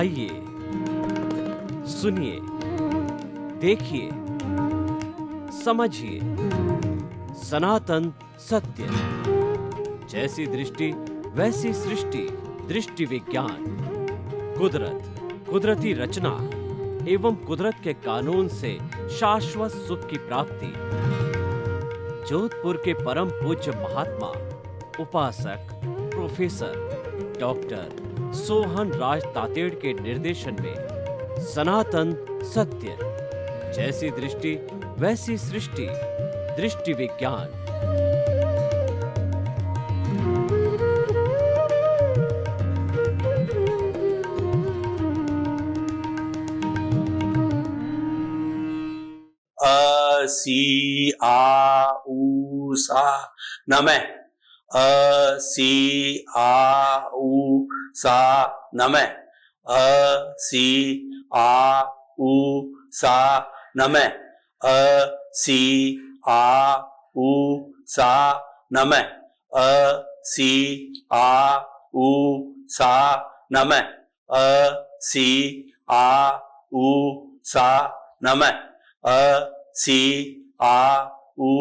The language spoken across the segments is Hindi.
आइए, सुनिए, देखिए, समझिए सनातन सत्य। जैसी दृष्टि वैसी सृष्टि, दृष्टि विज्ञान। कुदरत, कुदरती रचना एवं कुदरत के कानून से शाश्वत सुख की प्राप्ति। जोधपुर के परम पूज्य महात्मा उपासक प्रोफेसर डॉक्टर सोहन राज तातेड़ के निर्देशन में सनातन सत्य। जैसी दृष्टि वैसी सृष्टि, दृष्टि विज्ञान। सी आ उ सा नमः। सी आ उ सा नमः। सी आ उ सा नमः। सी आ उ सा नमः। सी आ उ सा नमः। सी आ उ सा नमः। सी आ उ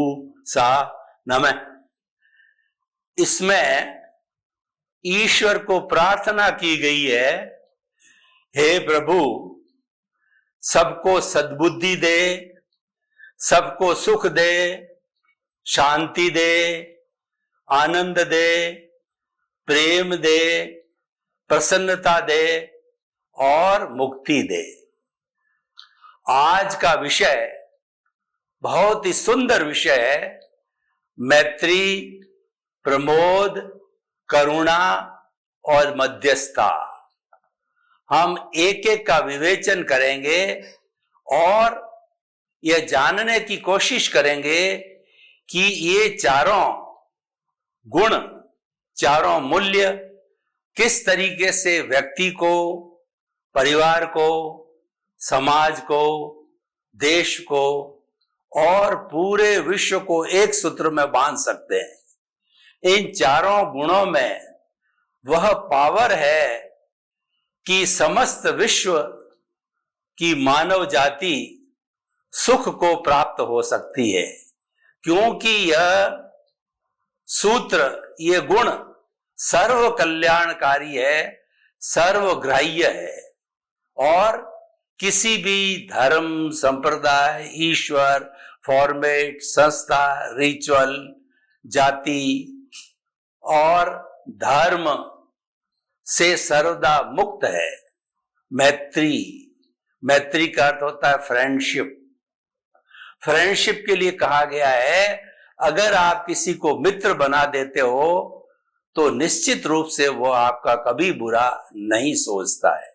सा नमः। इसमें ईश्वर को प्रार्थना की गई है, हे प्रभु सबको सद्बुद्धि दे, सबको सुख दे, शांति दे, आनंद दे, प्रेम दे, प्रसन्नता दे और मुक्ति दे। आज का विषय बहुत ही सुंदर विषय है। मैत्री, प्रमोद, करुणा और मध्यस्थता। हम एक एक का विवेचन करेंगे और यह जानने की कोशिश करेंगे कि ये चारों गुण, चारों मूल्य किस तरीके से व्यक्ति को, परिवार को, समाज को, देश को और पूरे विश्व को एक सूत्र में बांध सकते हैं। इन चारों गुणों में वह पावर है कि समस्त विश्व की मानव जाति सुख को प्राप्त हो सकती है, क्योंकि यह सूत्र, ये गुण सर्व कल्याणकारी है, सर्वग्राह्य है और किसी भी धर्म, संप्रदाय, ईश्वर, फॉर्मेट, संस्था, रिचुअल, जाति और धर्म से सर्वदा मुक्त है। मैत्री, मैत्री का अर्थ होता है फ्रेंडशिप। फ्रेंडशिप के लिए कहा गया है, अगर आप किसी को मित्र बना देते हो तो निश्चित रूप से वो आपका कभी बुरा नहीं सोचता है।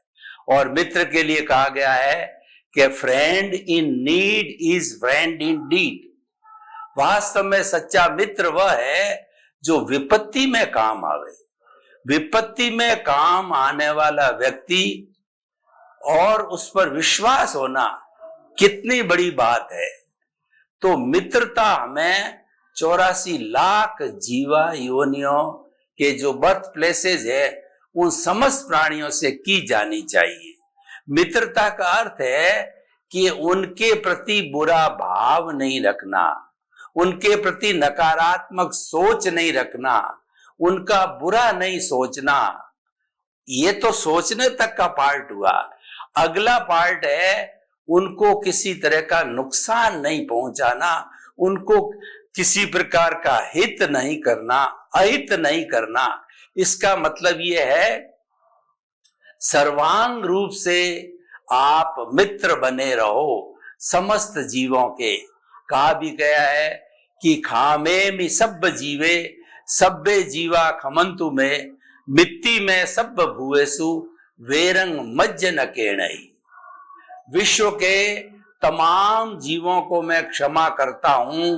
और मित्र के लिए कहा गया है कि friend in need is friend in deed. वास्तव में सच्चा मित्र वह है जो विपत्ति में काम आवे। विपत्ति में काम आने वाला व्यक्ति और उस पर विश्वास होना कितनी बड़ी बात है। तो मित्रता हमें 84 लाख जीवा योनियों के जो बर्थ प्लेसेस है उन समस्त प्राणियों से की जानी चाहिए। मित्रता का अर्थ है कि उनके प्रति बुरा भाव नहीं रखना, उनके प्रति नकारात्मक सोच नहीं रखना, उनका बुरा नहीं सोचना। ये तो सोचने तक का पार्ट हुआ। अगला पार्ट है उनको किसी तरह का नुकसान नहीं पहुंचाना, उनको किसी प्रकार का हित नहीं करना, अहित नहीं करना। इसका मतलब यह है सर्वांग रूप से आप मित्र बने रहो समस्त जीवों के। कहा भी गया है कि खामे में सब जीवे सब्बे जीवा खमंतु में, मिट्टी में सब भुवेसु वेरंग मज्ज न केणई। विश्व के तमाम जीवों को मैं क्षमा करता हूं,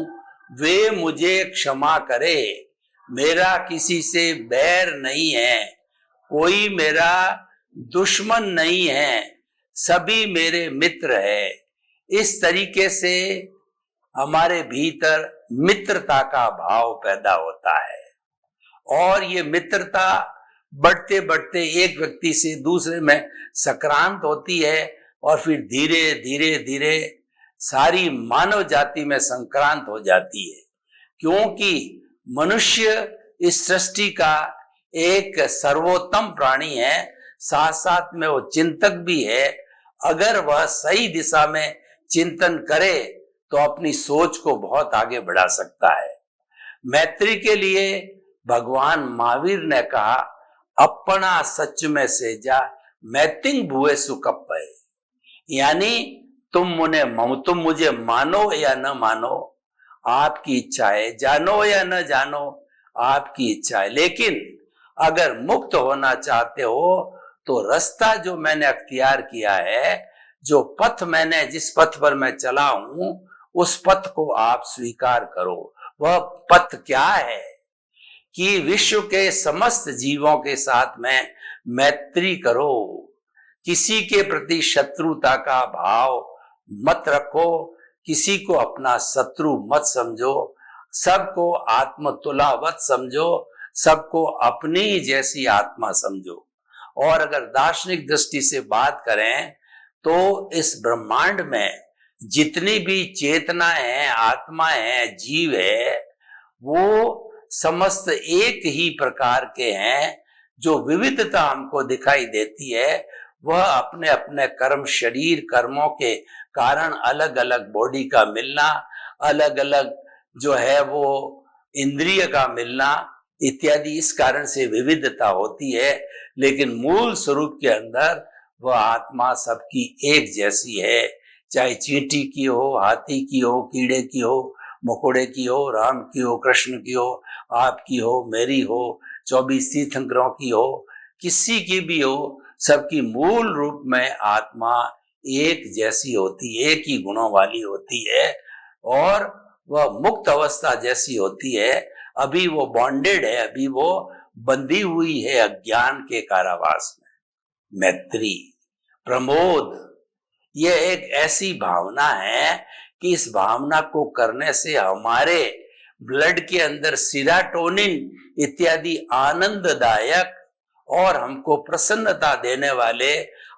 वे मुझे क्षमा करे। मेरा किसी से बैर नहीं है, कोई मेरा दुश्मन नहीं है, सभी मेरे मित्र है। इस तरीके से हमारे भीतर मित्रता का भाव पैदा होता है और ये मित्रता बढ़ते बढ़ते एक व्यक्ति से दूसरे में संक्रांत होती है और फिर धीरे धीरे धीरे सारी मानव जाति में संक्रांत हो जाती है। क्योंकि मनुष्य इस सृष्टि का एक सर्वोत्तम प्राणी है, साथ साथ में वो चिंतक भी है। अगर वह सही दिशा में चिंतन करे तो अपनी सोच को बहुत आगे बढ़ा सकता है। मैत्री के लिए भगवान महावीर ने कहा, अपना सच में सेजा मैतिंग भुए सुकप है। यानी तुम मुझे मानो या न मानो, आपकी इच्छा है, जानो या न जानो आपकी इच्छा है, लेकिन अगर मुक्त होना चाहते हो तो रास्ता जो मैंने अख्तियार किया है, जो पथ मैंने जिस पथ पर मैं चला हूं, उस पथ को आप स्वीकार करो। वह पथ क्या है कि विश्व के समस्त जीवों के साथ में मैत्री करो, किसी के प्रति शत्रुता का भाव मत रखो, किसी को अपना शत्रु मत समझो, सबको आत्मतुलावत समझो, सबको अपनी जैसी आत्मा समझो। और अगर दार्शनिक दृष्टि से बात करें तो इस ब्रह्मांड में जितनी भी चेतनाएं हैं, आत्माएं हैं, जीव है, वो समस्त एक ही प्रकार के हैं। जो विविधता हमको दिखाई देती है वह अपने अपने कर्म, शरीर कर्मों के कारण अलग अलग बॉडी का मिलना, अलग अलग जो है वो इंद्रिय का मिलना इत्यादि, इस कारण से विविधता होती है। लेकिन मूल स्वरूप के अंदर वह आत्मा सबकी एक जैसी है, चाहे चींटी की हो, हाथी की हो, कीड़े की हो, मकोड़े की हो, राम की हो, कृष्ण की हो, आपकी हो, मेरी हो, 24 तीर्थंकरों की हो, किसी की भी हो, सबकी मूल रूप में आत्मा एक जैसी होती है, एक ही गुणों वाली होती है और वह मुक्त अवस्था जैसी होती है। अभी वो बॉन्डेड है, अभी वो बंधी हुई है अज्ञान के कारावास में। मैत्री, प्रमोद, यह एक ऐसी भावना है कि इस भावना को करने से हमारे ब्लड के अंदर सीरोटोनिन इत्यादि आनंददायक और हमको प्रसन्नता देने वाले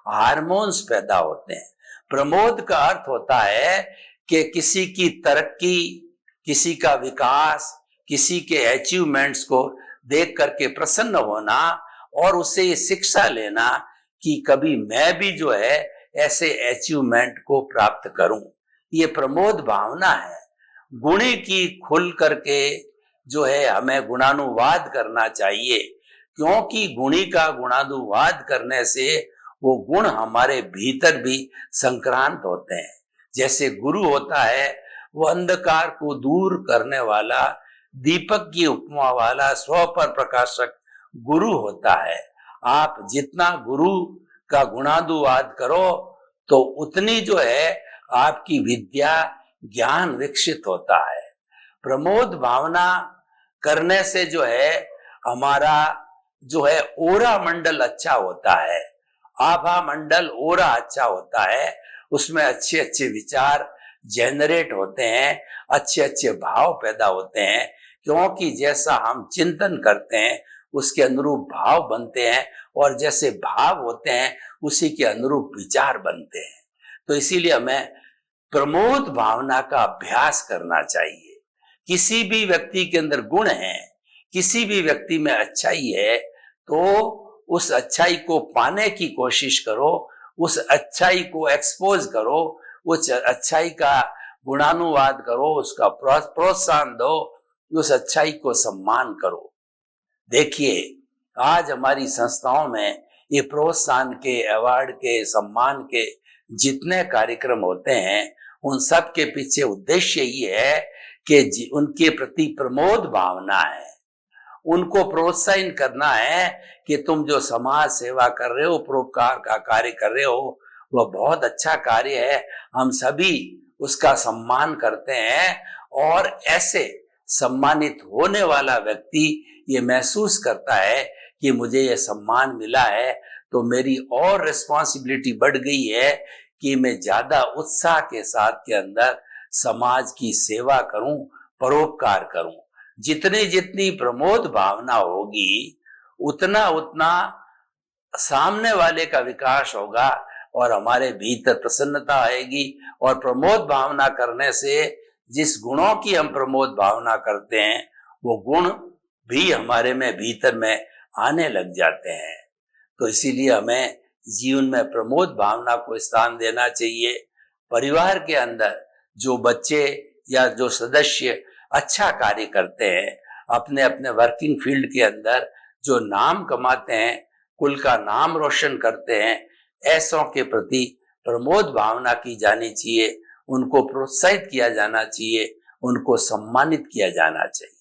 हार्मोन्स पैदा होते हैं। प्रमोद का अर्थ होता है कि किसी की तरक्की, किसी का विकास, किसी के अचीवमेंट्स को देख करके प्रसन्न होना और उससे ये शिक्षा लेना कि कभी मैं भी जो है ऐसे अचीवमेंट को प्राप्त करूं। ये प्रमोद भावना है। गुणी की खुल करके जो है हमें गुणानुवाद करना चाहिए, क्योंकि गुणी का गुणानुवाद करने से वो गुण हमारे भीतर भी संक्रांत होते हैं। जैसे गुरु होता है, वो अंधकार को दूर करने वाला, दीपक की उपमा वाला, स्व पर प्रकाशक गुरु होता है। आप जितना गुरु का गुणानुवाद करो तो उतनी जो है आपकी विद्या, ज्ञान विकसित होता है। प्रमोद भावना करने से जो है हमारा जो है ओरा मंडल अच्छा होता है, आभा मंडल ओरा अच्छा होता है। उसमें अच्छे अच्छे विचार जनरेट होते हैं, अच्छे अच्छे भाव पैदा होते हैं, क्योंकि जैसा हम चिंतन करते हैं उसके अनुरूप भाव बनते हैं और जैसे भाव होते हैं उसी के अनुरूप विचार बनते हैं। तो इसीलिए हमें प्रमोद भावना का अभ्यास करना चाहिए। किसी भी व्यक्ति के अंदर गुण है, किसी भी व्यक्ति में अच्छाई है, तो उस अच्छाई को पाने की कोशिश करो, उस अच्छाई को एक्सपोज करो, उस अच्छाई का गुणानुवाद करो, उसका प्रोत्साहन दो, उस अच्छाई को सम्मान करो। देखिए, आज हमारी संस्थाओं में ये प्रोत्साहन के, अवार्ड के, सम्मान के जितने कार्यक्रम होते हैं, उन सब के पीछे उद्देश्य ये है कि उनके प्रति प्रमोद भावना है, उनको प्रोत्साहित करना है कि तुम जो समाज सेवा कर रहे हो, परोपकार का कार्य कर रहे हो, वह बहुत अच्छा कार्य है, हम सभी उसका सम्मान करते हैं। और ऐसे सम्मानित होने वाला व्यक्ति ये महसूस करता है कि मुझे ये सम्मान मिला है, तो मेरी और रिस्पॉन्सिबिलिटी बढ़ गई है कि मैं ज्यादा उत्साह के साथ के अंदर समाज की सेवा करूं, परोपकार करूं। जितनी जितनी प्रमोद भावना होगी उतना उतना सामने वाले का विकास होगा और हमारे भीतर प्रसन्नता आएगी। और प्रमोद भावना करने से जिस गुणों की हम प्रमोद भावना करते हैं वो गुण भी हमारे में भीतर में आने लग जाते हैं। तो इसीलिए हमें जीवन में प्रमोद भावना को स्थान देना चाहिए। परिवार के अंदर जो बच्चे या जो सदस्य अच्छा कार्य करते हैं, अपने अपने वर्किंग फील्ड के अंदर जो नाम कमाते हैं, कुल का नाम रोशन करते हैं, ऐसों के प्रति प्रमोद भावना की जानी चाहिए, उनको प्रोत्साहित किया जाना चाहिए, उनको सम्मानित किया जाना चाहिए।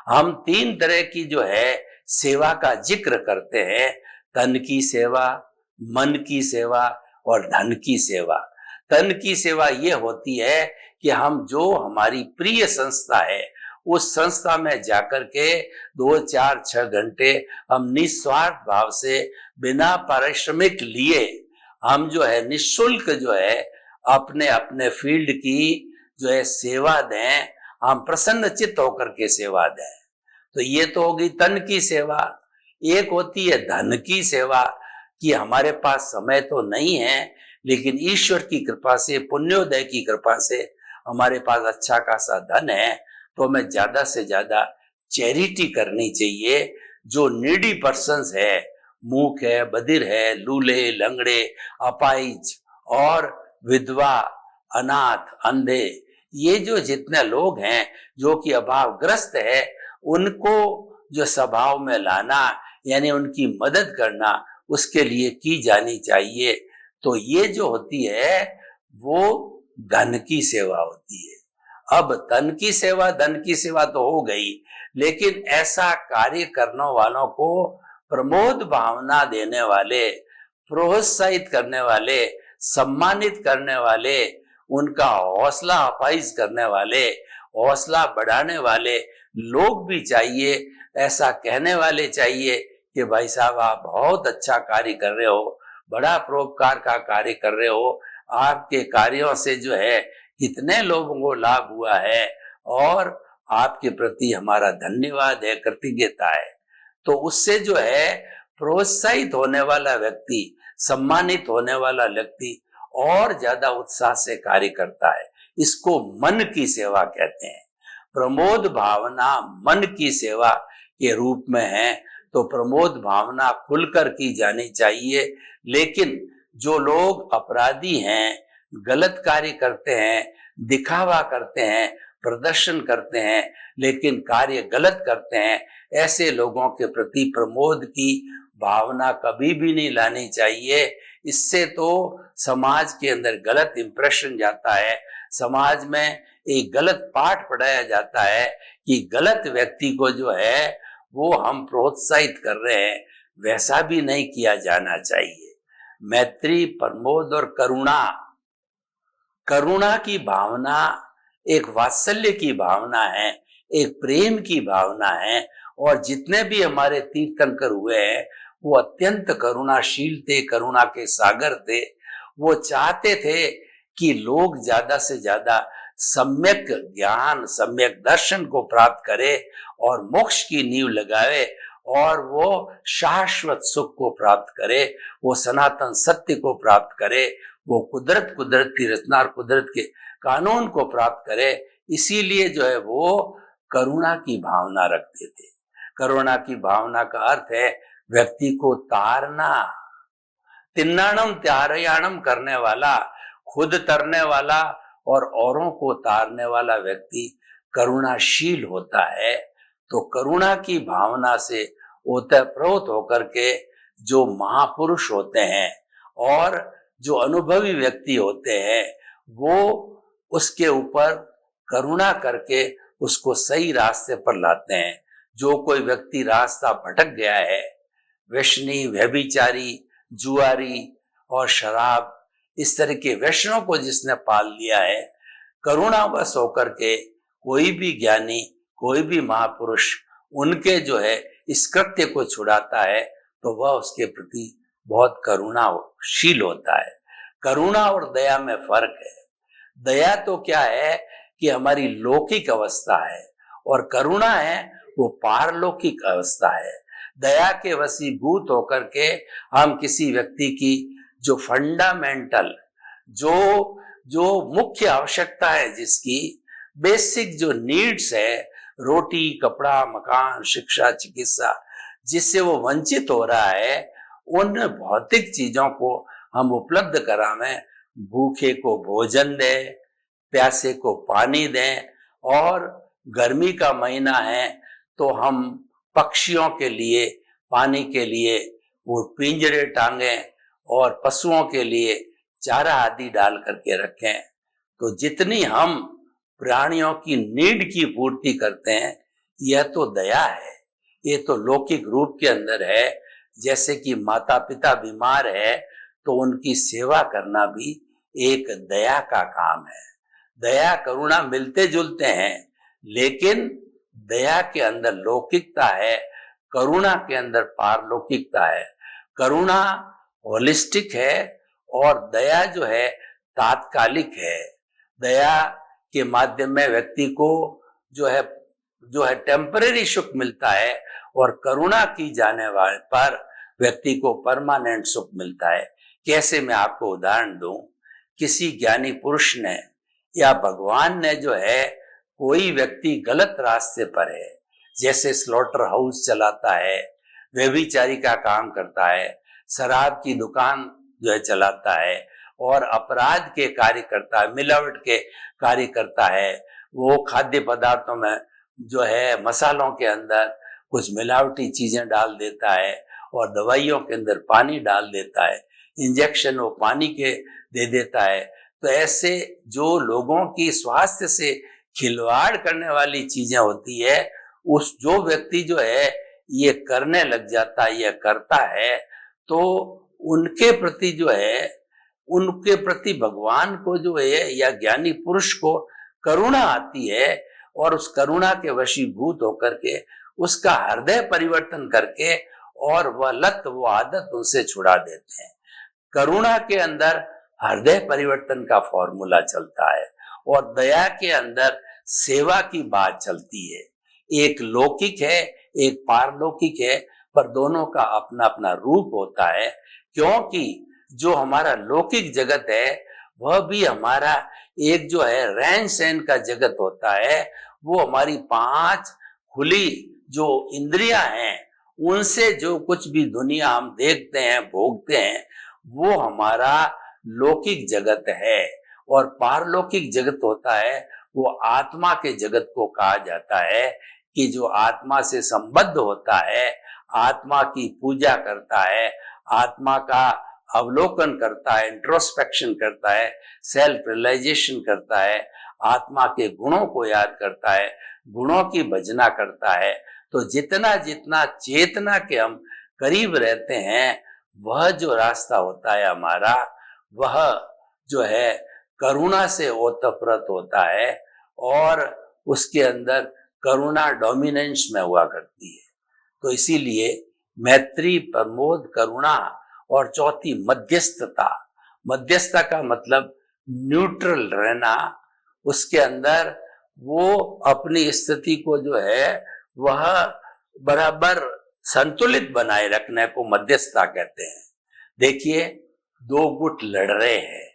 हम 3 तरह की जो है सेवा का जिक्र करते हैं, तन की सेवा, मन की सेवा और धन की सेवा। तन की सेवा ये होती है कि हम जो हमारी प्रिय संस्था है उस संस्था में जाकर के 2, 4, 6 घंटे हम निस्वार्थ भाव से बिना पारिश्रमिक लिए हम जो है निःशुल्क जो है अपने अपने फील्ड की जो है सेवा दें, हम प्रसन्न चित्त होकर के सेवा दें। तो ये तो होगी तन की सेवा। एक होती है धन की सेवा कि हमारे पास समय तो नहीं है लेकिन ईश्वर की कृपा से, पुण्योदय की कृपा से हमारे पास अच्छा खासा धन है, तो हमें ज्यादा से ज्यादा चैरिटी करनी चाहिए। जो नीडी पर्सन्स है, मूक है, बधिर है, लूले, लंगड़े, अपाहिज और विधवा, अनाथ, अंधे, ये जो जितने लोग हैं जो कि अभावग्रस्त है, उनको जो स्वभाव में लाना यानी उनकी मदद करना उसके लिए की जानी चाहिए। तो ये जो होती है वो धन की सेवा होती है। अब तन की सेवा, धन की सेवा तो हो गई, लेकिन ऐसा कार्य करने वालों को प्रमोद भावना देने वाले, प्रोत्साहित करने वाले, सम्मानित करने वाले, उनका हौसला अफाइज करने वाले, हौसला बढ़ाने वाले लोग भी चाहिए। ऐसा कहने वाले चाहिए कि भाई साहब आप बहुत अच्छा कार्य कर रहे हो, बड़ा परोपकार का कार्य कर रहे हो, आपके कार्यों से जो है कितने लोगों को लाभ हुआ है और आपके प्रति हमारा धन्यवाद है, कृतज्ञता है। तो उससे जो है प्रोत्साहित होने वाला व्यक्ति, सम्मानित होने वाला व्यक्ति और ज्यादा उत्साह से कार्य करता है। इसको मन की सेवा कहते हैं। प्रमोद भावना मन की सेवा के रूप में है, तो प्रमोद भावना खुलकर की जानी चाहिए। लेकिन जो लोग अपराधी हैं, गलत कार्य करते हैं, दिखावा करते हैं, प्रदर्शन करते हैं, लेकिन कार्य गलत करते हैं, ऐसे लोगों के प्रति प्रमोद की भावना कभी भी नहीं लानी चाहिए। इससे तो समाज के अंदर गलत इंप्रेशन जाता है, समाज में एक गलत पाठ पढ़ाया जाता है कि गलत व्यक्ति को जो है वो हम प्रोत्साहित कर रहे हैं। वैसा भी नहीं किया जाना चाहिए। मैत्री, प्रमोद और करुणा, करुणा की भावना एक वात्सल्य की भावना है, एक प्रेम की भावना है। और जितने भी हमारे तीर्थंकर हुए हैं वो अत्यंत करुणाशील थे, करुणा के सागर थे। वो चाहते थे कि लोग ज्यादा से ज्यादा सम्यक ज्ञान, सम्यक दर्शन को प्राप्त करे और मोक्ष की नींव लगावे और वो शाश्वत सुख को प्राप्त करे, वो सनातन सत्य को प्राप्त करे, वो कुदरत की रचना और कुदरत के कानून को प्राप्त करे। इसीलिए जो है वो करुणा की भावना रखते थे। करुणा की भावना का अर्थ है व्यक्ति को तारना, तिन्नाणम त्यारयाणम करने वाला, खुद तरने वाला और औरों को तारने वाला व्यक्ति करुणाशील होता है। तो करुणा की भावना से ओतप्रोत होकर के जो महापुरुष होते हैं और जो अनुभवी व्यक्ति होते हैं वो उसके ऊपर करुणा करके उसको सही रास्ते पर लाते हैं। जो कोई व्यक्ति रास्ता भटक गया है, व्यसनी, व्यभिचारी, जुआरी और शराब, इस तरह के व्यसनों को जिसने पाल लिया है, करुणावश होकर के कोई भी ज्ञानी, कोई भी महापुरुष उनके जो है इस कृत्य को छुड़ाता है तो वह उसके प्रति बहुत करुणाशील होता है। करुणा और दया में फर्क है। दया तो क्या है कि हमारी लौकिक अवस्था है और करुणा है वो पारलौकिक अवस्था है। दया के वशीभूत होकर के हम किसी व्यक्ति की जो फंडामेंटल जो जो मुख्य आवश्यकता है, जिसकी बेसिक जो नीड्स है, रोटी, कपड़ा, मकान, शिक्षा, चिकित्सा, जिससे वो वंचित हो रहा है, उन भौतिक चीजों को हम उपलब्ध करावें। भूखे को भोजन दें, प्यासे को पानी दें, और गर्मी का महीना है तो हम पक्षियों के लिए पानी के लिए वो पिंजरे टांगे और पशुओं के लिए चारा आदि डाल करके रखें। तो जितनी हम प्राणियों की नीड की पूर्ति करते हैं, यह तो दया है। ये तो लौकिक रूप के अंदर है। जैसे कि माता पिता बीमार है तो उनकी सेवा करना भी एक दया का काम है। दया करुणा मिलते जुलते हैं, लेकिन दया के अंदर लौकिकता है, करुणा के अंदर पारलौकिकता है। करुणा होलिस्टिक है और दया जो है तात्कालिक है। दया के माध्यम में व्यक्ति को जो है टेम्परेरी सुख मिलता है, और करुणा की जाने वाले पर व्यक्ति को परमानेंट सुख मिलता है। कैसे, मैं आपको उदाहरण दूं। किसी ज्ञानी पुरुष ने या भगवान ने जो है, कोई व्यक्ति गलत रास्ते पर है, जैसे स्लॉटर हाउस चलाता है, व्यभिचारी का काम करता है, शराब की दुकान जो है चलाता है, और अपराध के कार्य करता है, मिलावट के कार्य करता है, वो खाद्य पदार्थों में जो है मसालों के अंदर कुछ मिलावटी चीजें डाल देता है, और दवाइयों के अंदर पानी डाल देता है, इंजेक्शन वो पानी के दे देता है। तो ऐसे जो लोगों की स्वास्थ्य से खिलवाड़ करने वाली चीजें होती है, उस जो व्यक्ति जो है ये करने लग जाता है, ये करता है, तो उनके प्रति जो है, उनके प्रति भगवान को जो है या ज्ञानी पुरुष को करुणा आती है, और उस करुणा के वशीभूत होकर के उसका हृदय परिवर्तन करके और वह लत वो आदत उसे छुड़ा देते हैं। करुणा के अंदर हृदय परिवर्तन का फॉर्मूला चलता है, और दया के अंदर सेवा की बात चलती है। एक लौकिक है, एक पारलौकिक है, पर दोनों का अपना अपना रूप होता है। क्योंकि जो हमारा लौकिक जगत है, वह भी हमारा एक जो है रहन सहन का जगत होता है। वो हमारी 5 खुली जो इंद्रियां हैं, उनसे जो कुछ भी दुनिया हम देखते हैं, भोगते हैं, वो हमारा लौकिक जगत है। और पारलौकिक जगत होता है, वो आत्मा के जगत को कहा जाता है, कि जो आत्मा से संबद्ध होता है, आत्मा की पूजा करता है, आत्मा का अवलोकन करता है, इंट्रोस्पेक्शन करता है, सेल्फ रियलाइजेशन करता है, आत्मा के गुणों को याद करता है, गुणों की भजना करता है। तो जितना जितना चेतना के हम करीब रहते हैं, वह जो रास्ता होता है हमारा, वह जो है करुणा से ओतप्रोत होता है, और उसके अंदर करुणा डोमिनेंस में हुआ करती है। तो इसीलिए मैत्री, प्रमोद, करुणा, और चौथी मध्यस्थता। मध्यस्थता का मतलब न्यूट्रल रहना। उसके अंदर वो अपनी स्थिति को जो है वह बराबर संतुलित बनाए रखने को मध्यस्थता कहते हैं। देखिए, 2 गुट लड़ रहे हैं,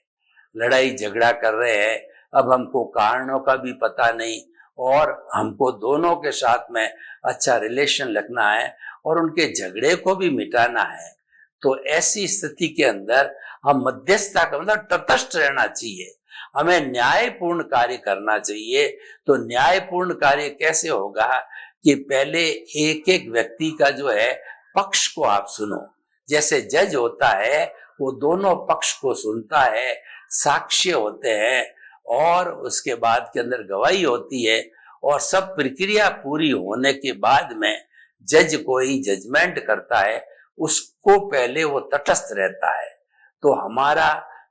लड़ाई झगड़ा कर रहे हैं। अब हमको कारणों का भी पता नहीं, और हमको दोनों के साथ में अच्छा रिलेशन रखना है, और उनके झगड़े को भी मिटाना है। तो ऐसी स्थिति के अंदर हम मध्यस्थता का मतलब तटस्थ रहना चाहिए। हमें न्यायपूर्ण कार्य करना चाहिए। तो न्यायपूर्ण कार्य कैसे होगा, कि पहले एक एक व्यक्ति का जो है पक्ष को आप सुनो। जैसे जज होता है, वो दोनों पक्ष को सुनता है, साक्ष्य होते हैं, और उसके बाद के अंदर गवाही होती है, और सब प्रक्रिया पूरी होने के बाद में जज कोई जजमेंट करता है, उसको पहले वो तटस्थ रहता है। तो हमारा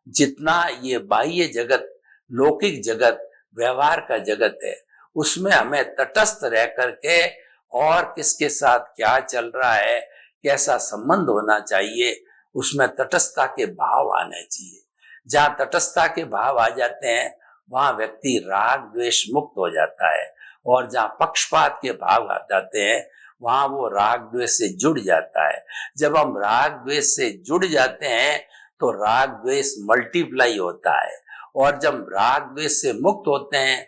जितना ये बाह्य जगत, लौकिक जगत, व्यवहार का जगत है, उसमें हमें तटस्थ रह करके, और किसके साथ क्या चल रहा है, कैसा संबंध होना चाहिए, उसमें तटस्थता के भाव आने चाहिए। जहां तटस्थता के भाव आ जाते हैं, वहां व्यक्ति राग द्वेष मुक्त हो जाता है, और जहां पक्षपात के भाव आ जाते हैं, वहां वो राग द्वेष से जुड़ जाता है। जब हम राग द्वेष से जुड़ जाते हैं तो राग द्वेष मल्टीप्लाई होता है, और जब राग द्वेष से मुक्त होते हैं,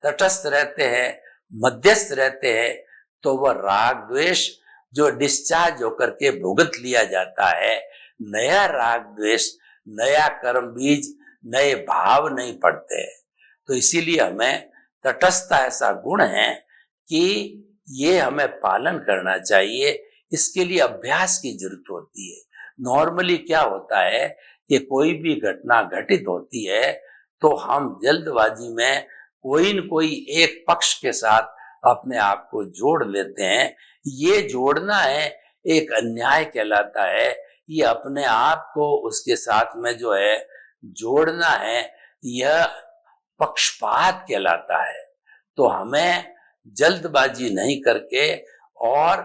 तटस्थ रहते हैं, मध्यस्थ रहते हैं, तो वह राग द्वेष जो डिस्चार्ज होकर के भुगत लिया जाता है, नया राग द्वेष, नया कर्म बीज, नए भाव नहीं पड़ते हैं। तो इसीलिए हमें तटस्थता ऐसा गुण है कि ये हमें पालन करना चाहिए। इसके लिए अभ्यास की जरूरत होती है। नॉर्मली क्या होता है कि कोई भी घटना घटित होती है तो हम जल्दबाजी में कोई न कोई एक पक्ष के साथ अपने आप को जोड़ लेते हैं। ये जोड़ना है एक अन्याय कहलाता है। ये अपने आप को उसके साथ में जो है जोड़ना है, यह पक्षपात कहलाता है। तो हमें जल्दबाजी नहीं करके और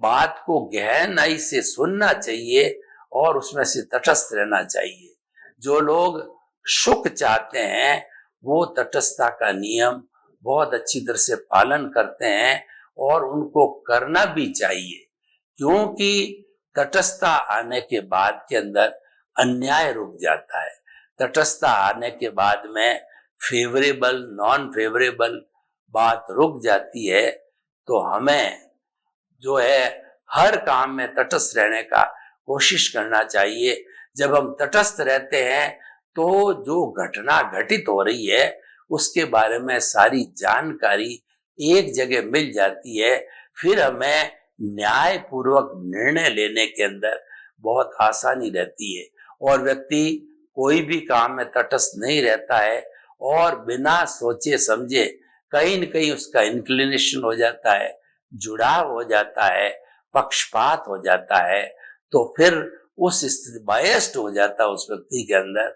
बात को गहराई से सुनना चाहिए और उसमें से तटस्थ रहना चाहिए। जो लोग सुख चाहते हैं वो तटस्थता का नियम बहुत अच्छी तरह से पालन करते हैं और उनको करना भी चाहिए, क्योंकि तटस्थता आने के बाद के अंदर अन्याय रुक जाता है। तटस्थता आने के बाद में फेवरेबल नॉन फेवरेबल बात रुक जाती है। तो हमें जो है हर काम में तटस्थ रहने का कोशिश करना चाहिए। जब हम तटस्थ रहते हैं तो जो घटना घटित हो रही है उसके बारे में सारी जानकारी एक जगह मिल जाती है। फिर हमें न्याय पूर्वक निर्णय लेने के अंदर बहुत आसानी रहती है, और व्यक्ति कोई भी काम में तटस्थ नहीं रहता है और बिना सोचे समझे कहीं न कहीं उसका इंक्लिनेशन हो जाता है, जुड़ाव हो जाता है, पक्षपात हो जाता है। तो फिर उस स्थिति बायस्ड हो जाता है उस व्यक्ति के अंदर,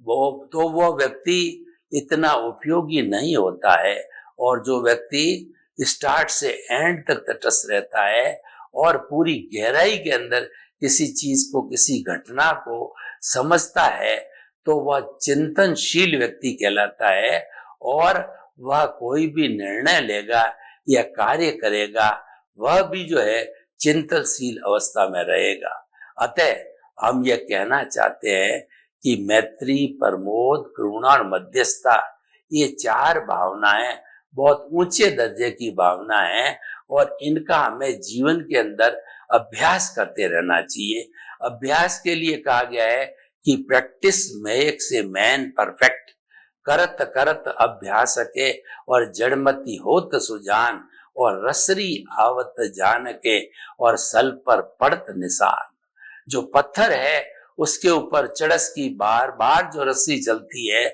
वो व्यक्ति इतना उपयोगी नहीं होता है। और जो व्यक्ति स्टार्ट से एंड तक तटस्थ रहता है और पूरी गहराई के अंदर किसी चीज को, किसी घटना को समझता है, तो वह चिंतनशील व्यक्ति कहलाता है और वह कोई भी निर्णय लेगा या कार्य करेगा वह भी जो है चिंतनशील अवस्था में रहेगा। अतः हम यह कहना चाहते हैं कि मैत्री, प्रमोद, करुणा और मध्यस्थता, ये चार भावनाएं बहुत ऊंचे दर्जे की भावना है और इनका हमें जीवन के अंदर अभ्यास करते रहना चाहिए। अभ्यास के लिए कहा गया है कि practice makes a man perfect, करत करत अभ्यास के और जड़मती होत सुजान, और रसरी आवत जान के और सल पर पड़त निशान। जो पत्थर है उसके ऊपर चढ़स की बार बार जो रस्सी चलती है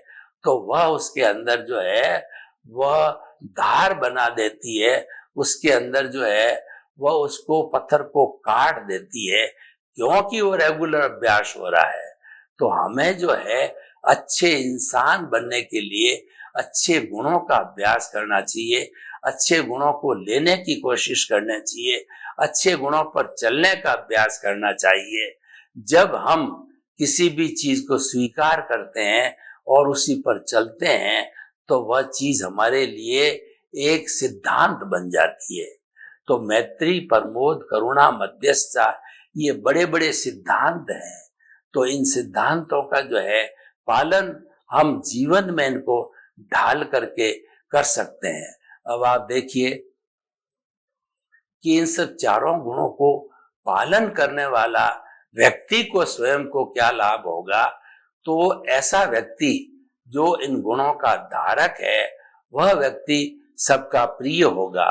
तो वह उसके अंदर जो है वह धार बना देती है, उसके अंदर जो है वह उसको पत्थर को काट देती है, क्योंकि वो रेगुलर अभ्यास हो रहा है। तो हमें जो है अच्छे इंसान बनने के लिए अच्छे गुणों का अभ्यास करना चाहिए, अच्छे गुणों को लेने की कोशिश करनी चाहिए, अच्छे गुणों पर चलने का अभ्यास करना चाहिए। जब हम किसी भी चीज को स्वीकार करते हैं और उसी पर चलते हैं तो वह चीज हमारे लिए एक सिद्धांत बन जाती है। तो मैत्री, प्रमोद, करुणा, मध्यस्थता, ये बड़े बड़े सिद्धांत हैं। तो इन सिद्धांतों का जो है पालन हम जीवन में इनको ढाल करके कर सकते हैं। अब आप देखिए कि इन सब चारों गुणों को पालन करने वाला व्यक्ति को स्वयं को क्या लाभ होगा। तो ऐसा व्यक्ति जो इन गुणों का धारक है वह व्यक्ति सबका प्रिय होगा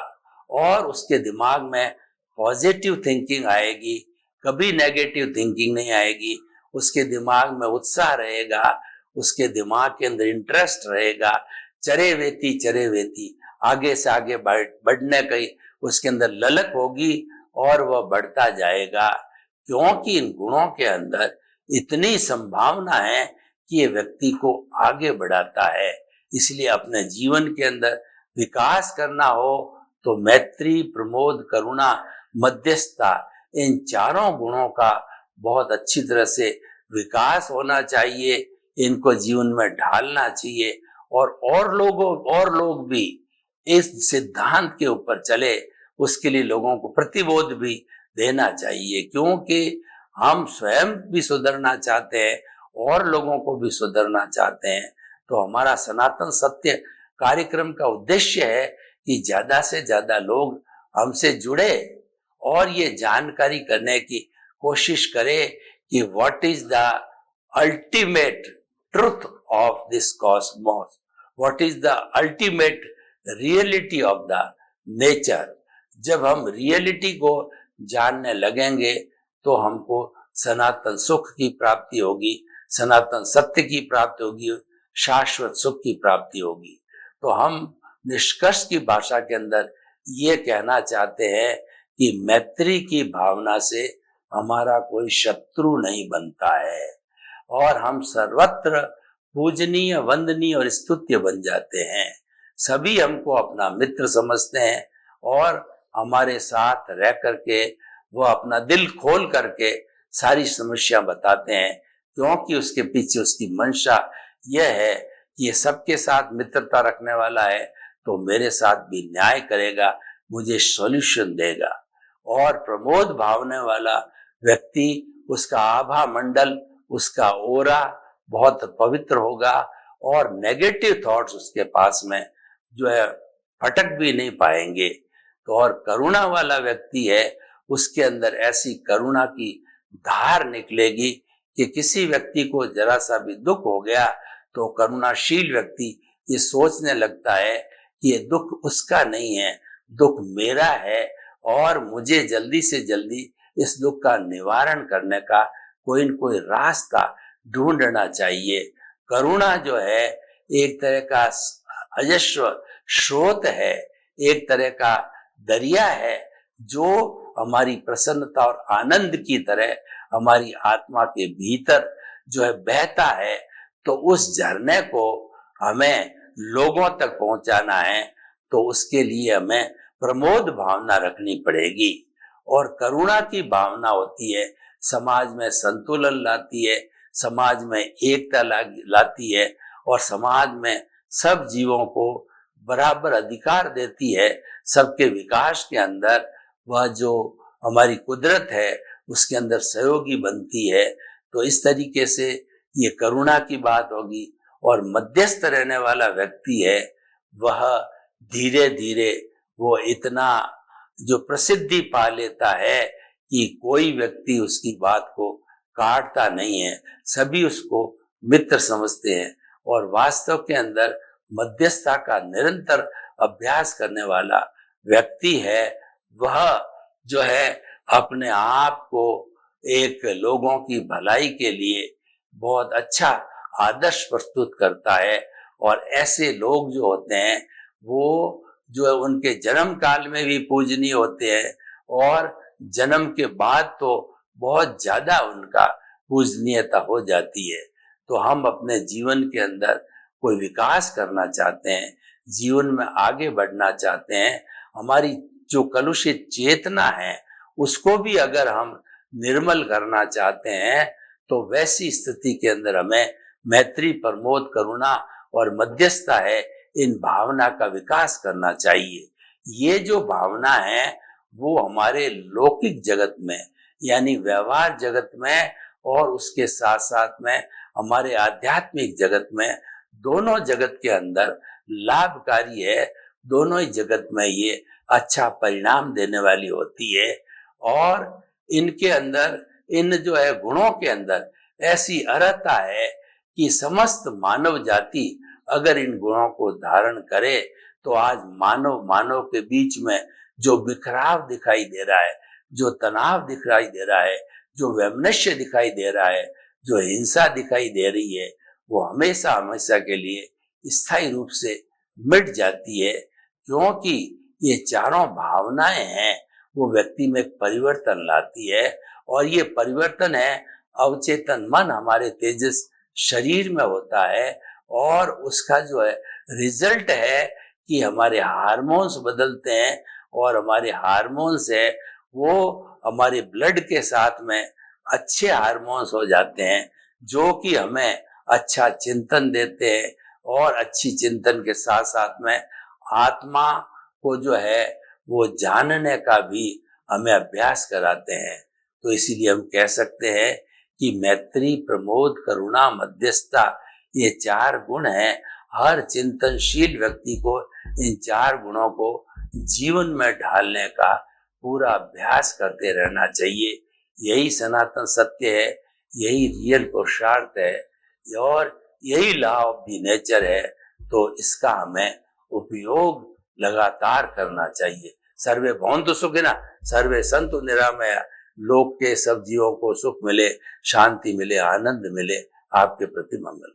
और उसके दिमाग में पॉजिटिव थिंकिंग आएगी, कभी नेगेटिव थिंकिंग नहीं आएगी। उसके दिमाग में उत्साह रहेगा, उसके दिमाग के अंदर इंटरेस्ट रहेगा, चरे वेती आगे से आगे बढ़ने की उसके अंदर ललक होगी और वह बढ़ता जाएगा, क्योंकि इन गुणों के अंदर इतनी संभावना है कि ये व्यक्ति को आगे बढ़ाता है। इसलिए अपने जीवन के अंदर विकास करना हो तो मैत्री, प्रमोद, करुणा, मध्यस्थता, इन चारों गुणों का बहुत अच्छी तरह से विकास होना चाहिए। इनको जीवन में ढालना चाहिए और लोग भी इस सिद्धांत के ऊपर चले उसके लिए लोगों को प्रतिबोध भी देना चाहिए, क्योंकि हम स्वयं भी सुधरना चाहते हैं और लोगों को भी सुधरना चाहते हैं। तो हमारा सनातन सत्य कार्यक्रम का उद्देश्य है कि ज्यादा से ज्यादा लोग हमसे जुड़े और ये जानकारी करने की कोशिश करें कि what is the ultimate truth of this Cosmos, what is the ultimate reality of the nature. जब हम रियलिटी को जानने लगेंगे तो हमको सनातन सुख की प्राप्ति होगी, सनातन सत्य की प्राप्ति होगी, शाश्वत सुख की प्राप्ति होगी। तो हम निष्कर्ष की भाषा के अंदर ये कहना चाहते हैं कि मैत्री की भावना से हमारा कोई शत्रु नहीं बनता है और हम सर्वत्र पूजनीय, वंदनीय और स्तुत्य बन जाते हैं। सभी हमको अपना मित्र समझते हैं और हमारे साथ रह करके वो अपना दिल खोल करके सारी समस्या बताते हैं, क्योंकि उसके पीछे उसकी मंशा यह है कि ये सबके साथ मित्रता रखने वाला है तो मेरे साथ भी न्याय करेगा, मुझे सॉल्यूशन देगा। और प्रमोद भावने वाला व्यक्ति, उसका आभा मंडल, उसका ओरा बहुत पवित्र होगा और नेगेटिव थॉट्स उसके पास में जो है फटक भी नहीं पाएंगे। तो और करुणा वाला व्यक्ति है, उसके अंदर ऐसी करुणा की धार निकलेगी कि किसी व्यक्ति को जरा सा भी दुख हो गया तो करुणाशील व्यक्ति ये सोचने लगता है कि ये दुख उसका नहीं है, दुख मेरा है और मुझे जल्दी से जल्दी इस दुख का निवारण करने का कोई न कोई रास्ता ढूंढना चाहिए। करुणा जो है एक तरह का अजस्र स्रोत है, एक तरह का दरिया है जो हमारी प्रसन्नता और आनंद की तरह हमारी आत्मा के भीतर जो है बहता है। तो उस झरने को हमें लोगों तक पहुंचाना है तो उसके लिए हमें प्रमोद भावना रखनी पड़ेगी। और करुणा की भावना होती है, समाज में संतुलन लाती है, समाज में एकता लाती है और समाज में सब जीवों को बराबर अधिकार देती है। सबके विकास के अंदर वह जो हमारी कुदरत है उसके अंदर सहयोगी बनती है। तो इस तरीके से ये करुणा की बात होगी। और मध्यस्थ रहने वाला व्यक्ति है, वह धीरे धीरे वो इतना जो प्रसिद्धि पा लेता है कि कोई व्यक्ति उसकी बात को काटता नहीं है, सभी उसको मित्र समझते हैं। और वास्तव के अंदर मध्यस्थता का निरंतर अभ्यास करने वाला व्यक्ति है, वह जो है अपने आप को एक लोगों की भलाई के लिए बहुत अच्छा आदर्श प्रस्तुत करता है। और ऐसे लोग जो होते हैं वो जो है उनके जन्म काल में भी पूजनीय होते हैं और जन्म के बाद तो बहुत ज्यादा उनका पूजनीयता हो जाती है। तो हम अपने जीवन के अंदर कोई विकास करना चाहते हैं, जीवन में आगे बढ़ना चाहते हैं, हमारी जो कलुषित चेतना है उसको भी अगर हम निर्मल करना चाहते हैं तो वैसी स्थिति के अंदर हमें मैत्री, प्रमोद, करुणा और मध्यस्थता है, इन भावना का विकास करना चाहिए। ये जो भावना है वो हमारे लौकिक जगत में यानी व्यवहार जगत में और उसके साथ साथ में हमारे आध्यात्मिक जगत में, दोनों जगत के अंदर लाभकारी है। दोनों ही जगत में ये अच्छा परिणाम देने वाली होती है। और इनके अंदर, इन जो है गुणों के अंदर ऐसी अर्हता है कि समस्त मानव जाति अगर इन गुणों को धारण करे तो आज मानव के बीच में जो बिखराव दिखाई दे रहा है, जो तनाव दिखाई दे रहा है, जो वैमनस्य दिखाई दे रहा है, जो हिंसा दिखाई दे रही है, वो हमेशा हमेशा के लिए स्थायी रूप से मिट जाती है। क्योंकि ये चारों भावनाएं हैं वो व्यक्ति में परिवर्तन लाती है। और ये परिवर्तन है अवचेतन मन हमारे तेजस शरीर में होता है और उसका जो है रिजल्ट है कि हमारे हार्मोन्स बदलते हैं और हमारे हार्मोन्स है वो हमारे ब्लड के साथ में अच्छे हार्मोन्स हो जाते हैं जो कि हमें अच्छा चिंतन देते हैं और अच्छी चिंतन के साथ साथ में आत्मा को जो है वो जानने का भी हमें अभ्यास कराते हैं। तो इसीलिए हम कह सकते हैं कि मैत्री, प्रमोद, करुणा, मध्यस्थता ये 4 गुण हैं। हर चिंतनशील व्यक्ति को इन 4 गुणों को जीवन में ढालने का पूरा अभ्यास करते रहना चाहिए। यही सनातन सत्य है, यही रियल पुरुषार्थ है और यही लॉ ऑफ द नेचर है। तो इसका हमें उपयोग लगातार करना चाहिए। सर्वे भवन्तु सुखिनः, सर्वे सन्तु निरामया। लोक के सब जीवों को सुख मिले, शांति मिले, आनंद मिले। आपके प्रति मंगल।